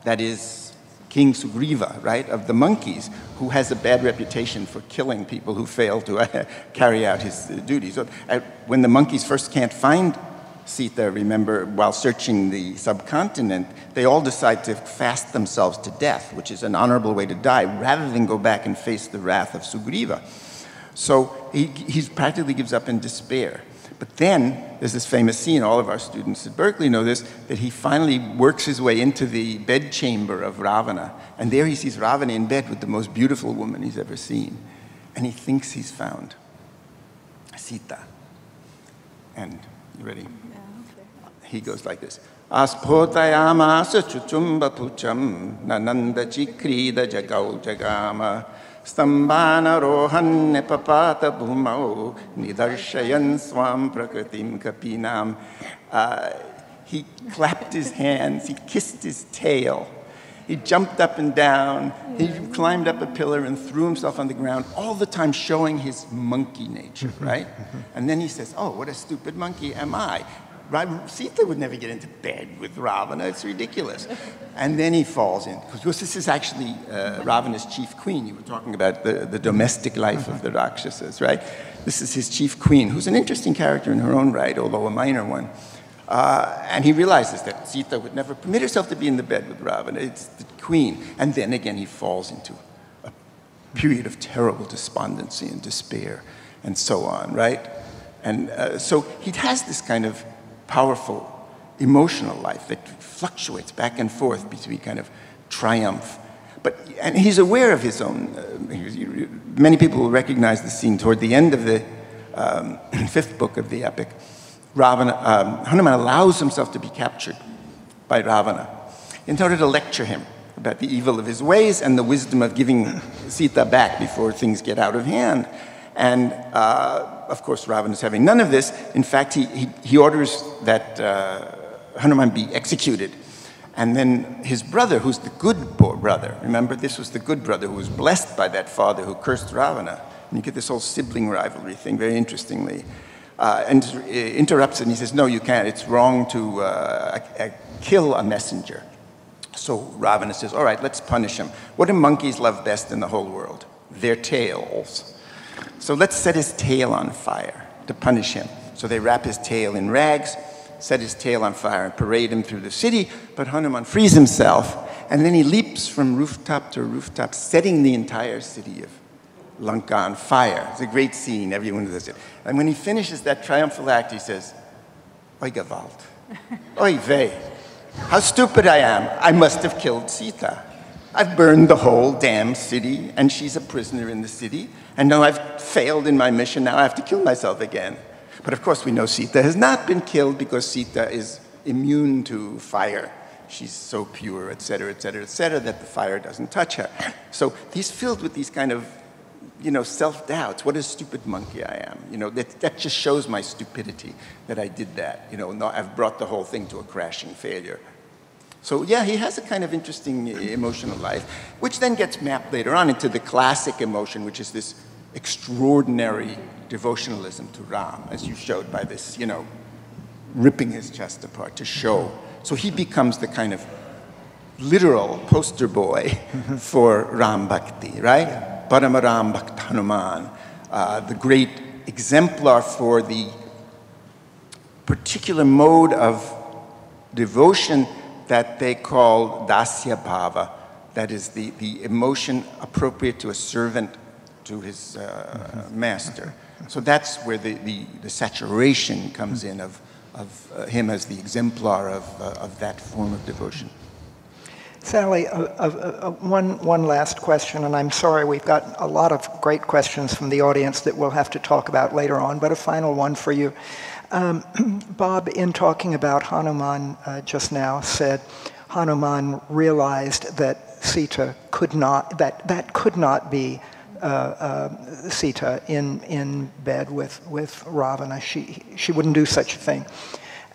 that is King Sugriva, right, of the monkeys, who has a bad reputation for killing people who fail to carry out his duties. So, when the monkeys first can't find Sita, remember, while searching the subcontinent, they all decide to fast themselves to death, which is an honorable way to die, rather than go back and face the wrath of Sugriva. So he practically gives up in despair. But then there's this famous scene, all of our students at Berkeley know this, that he finally works his way into the bedchamber of Ravana. And there he sees Ravana in bed with the most beautiful woman he's ever seen. And he thinks he's found Sita. And, you ready? Yeah, okay. He goes like this. Aspotayamasa chuchumba pucham nananda chikrida jagau jagama stambana rohan nepapata bhumau nidarshayan swam prakritim kapinam. He clapped his hands, he kissed his tail, he jumped up and down, he climbed up a pillar and threw himself on the ground, all the time showing his monkey nature, right? And then he says, oh, what a stupid monkey am I. Sita would never get into bed with Ravana, it's ridiculous. And then he falls in, because this is actually Ravana's chief queen. You were talking about the domestic life of the Rakshasas, right? This is his chief queen, who's an interesting character in her own right, although a minor one. And he realizes that Sita would never permit herself to be in the bed with Ravana, it's the queen. And then again he falls into a period of terrible despondency and despair, and so on, right? And so he has this kind of powerful emotional life that fluctuates back and forth between kind of triumph. And he's aware of his own, many people will recognize the scene toward the end of the fifth book of the epic. Hanuman allows himself to be captured by Ravana in order to lecture him about the evil of his ways and the wisdom of giving Sita back before things get out of hand. And of course, Ravana is having none of this. In fact, he orders that Hanuman be executed. And then his brother, who's the good brother, remember, this was the good brother who was blessed by that father who cursed Ravana. And you get this whole sibling rivalry thing, very interestingly. And interrupts it, and he says, no, you can't. It's wrong to kill a messenger. So Ravana says, all right, let's punish him. What do monkeys love best in the whole world? Their tails. So let's set his tail on fire to punish him. So they wrap his tail in rags, set his tail on fire, and parade him through the city. But Hanuman frees himself, and then he leaps from rooftop to rooftop, setting the entire city of Lanka on fire. It's a great scene. Everyone does it. And when he finishes that triumphal act, he says, "Oi Gewalt, oi weh, how stupid I am. I must have killed Sita. I've burned the whole damn city, and she's a prisoner in the city. And now I've failed in my mission. Now I have to kill myself again." But of course, we know Sita has not been killed because Sita is immune to fire. She's so pure, et cetera, that the fire doesn't touch her. So he's filled with these kind of, self-doubts. What a stupid monkey I am. That just shows my stupidity that I did that. No, I've brought the whole thing to a crashing failure. So yeah, he has a kind of interesting emotional life, which then gets mapped later on into the classic emotion, which is this extraordinary devotionalism to Ram, as you showed by this, ripping his chest apart to show. So he becomes the kind of literal poster boy for Ram Bhakti, right? Parama Ram Bhakt Hanuman, the great exemplar for the particular mode of devotion that they call dasya bhava, that is the emotion appropriate to a servant to his master. So that's where the saturation comes in of him as the exemplar of that form of devotion. Sally, one last question, and I'm sorry, we've got a lot of great questions from the audience that we'll have to talk about later on, but a final one for you. Bob, in talking about Hanuman just now, said Hanuman realized that Sita could not, that could not be Sita in bed with Ravana. She wouldn't do such a thing.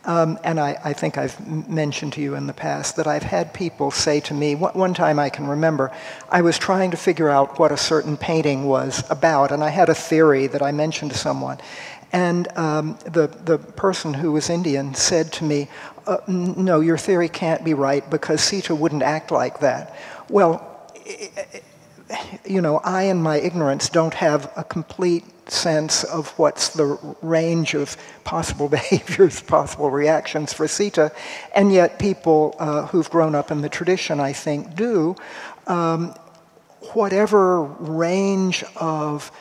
And I think I've mentioned to you in the past that I've had people say to me, one time I can remember, I was trying to figure out what a certain painting was about, and I had a theory that I mentioned to someone. And the person who was Indian said to me, "No, your theory can't be right because Sita wouldn't act like that." Well, I in my ignorance don't have a complete sense of what's the range of possible behaviors, possible reactions for Sita, and yet people who've grown up in the tradition, I think, do. Whatever range of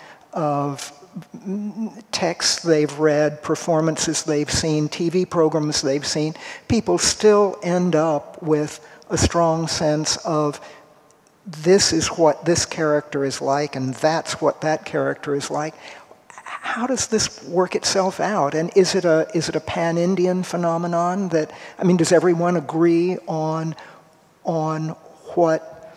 texts they've read, performances they've seen, TV programs they've seen, people still end up with a strong sense of this is what this character is like and that's what that character is like. How does this work itself out? And is it a pan-Indian phenomenon that, does everyone agree on what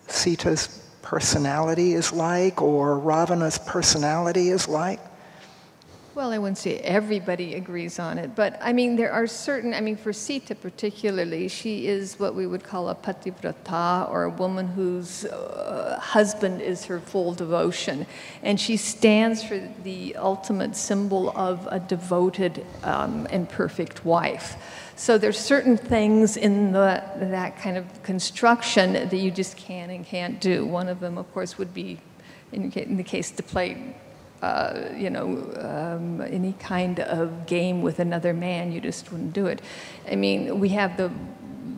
Sita's personality is like or Ravana's personality is like? Well, I wouldn't say everybody agrees on it, but there are certain, for Sita particularly, she is what we would call a pativrata, or a woman whose husband is her full devotion. And she stands for the ultimate symbol of a devoted and perfect wife. So there's certain things in that kind of construction that you just can and can't do. One of them, of course, would be, in the case to play any kind of game with another man, you just wouldn't do it. We have the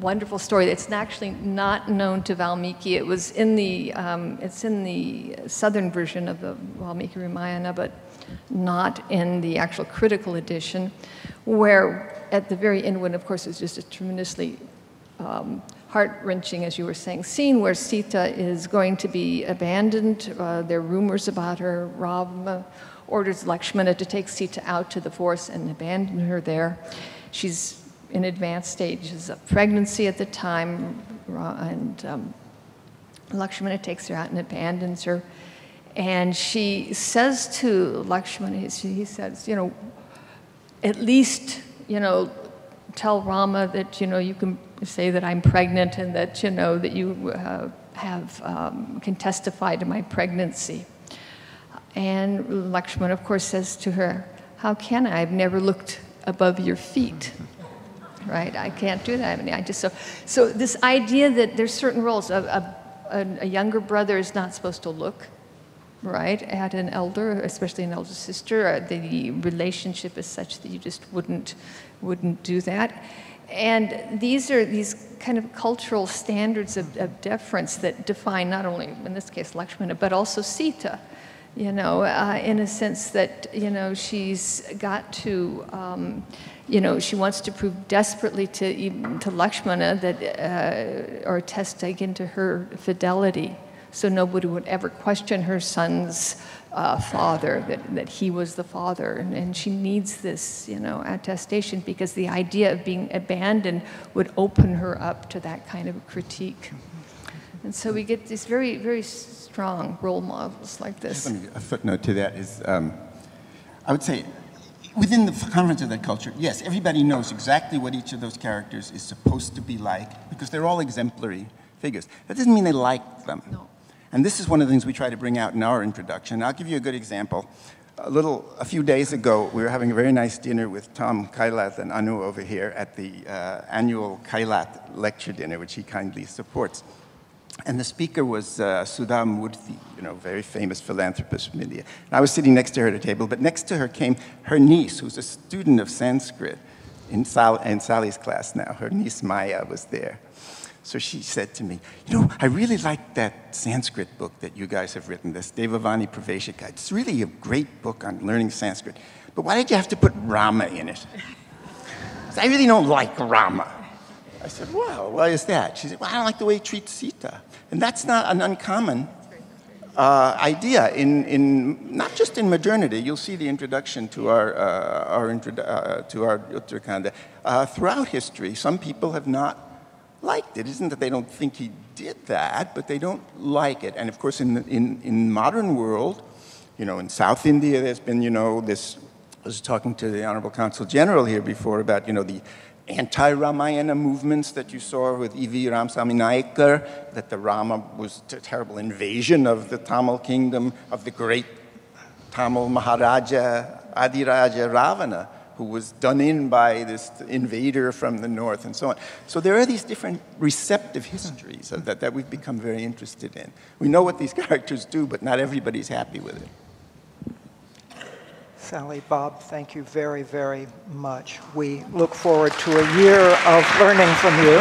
wonderful story that's actually not known to Valmiki. It was in the, it's in the southern version of the Valmiki Ramayana, but not in the actual critical edition, where at the very end, when of course it's just a tremendously heart-wrenching, as you were saying, scene where Sita is going to be abandoned. There are rumors about her. Rama orders Lakshmana to take Sita out to the forest and abandon her there. She's in advanced stages of pregnancy at the time, and Lakshmana takes her out and abandons her. And she says to Lakshmana, he says, at least, tell Rama that, you can say that I'm pregnant and that, that you can testify to my pregnancy. And Lakshmana, of course, says to her, how can I? I've never looked above your feet, right? I can't do that. So this idea that there's certain roles. A younger brother is not supposed to look right, at an elder, especially an elder sister. The relationship is such that you just wouldn't do that. And these are these kind of cultural standards of deference that define not only, in this case, Lakshmana, but also Sita, you know, in a sense that, you know, she's got to, you know, she wants to prove desperately to Lakshmana that, or test again to her fidelity, so nobody would ever question her son's father, that he was the father. And she needs this, you know, attestation, because the idea of being abandoned would open her up to that kind of critique. And so we get these very, very strong role models like this. A footnote to that is, I would say, within the confines of that culture, yes, everybody knows exactly what each of those characters is supposed to be like, because they're all exemplary figures. That doesn't mean they like them. No. And this is one of the things we try to bring out in our introduction. I'll give you a good example. A few days ago, we were having a very nice dinner with Tom Kailath and Anu over here at the annual Kailath lecture dinner, which he kindly supports. And the speaker was Sudha Murthy, you know, very famous philanthropist from India. And I was sitting next to her at a table, but next to her came her niece, who's a student of Sanskrit in Sally's class now. Her niece Maya was there. So she said to me, you know, I really like that Sanskrit book that you guys have written, this Devavani Praveshika. It's really a great book on learning Sanskrit. But why did you have to put Rama in it? I really don't like Rama. I said, well, why is that? She said, well, I don't like the way he treats Sita. And that's not an uncommon idea in not just in modernity. You'll see the introduction to our Uttarakanda. Throughout history, some people have not liked it. It isn't that they don't think he did that, but they don't like it. And of course, in modern world, you know, in South India, there's been, you know, this. I was talking to the Honorable Consul General here before about, you know, the anti-Ramayana movements that you saw with E.V. Ramasamy Naikar, that the Rama was a terrible invasion of the Tamil kingdom, of the great Tamil Maharaja, Adiraja Ravana, who was done in by this invader from the north and so on. So there are these different receptive histories that we've become very interested in. We know what these characters do, but not everybody's happy with it. Sally, Bob, thank you very, very much. We look forward to a year of learning from you.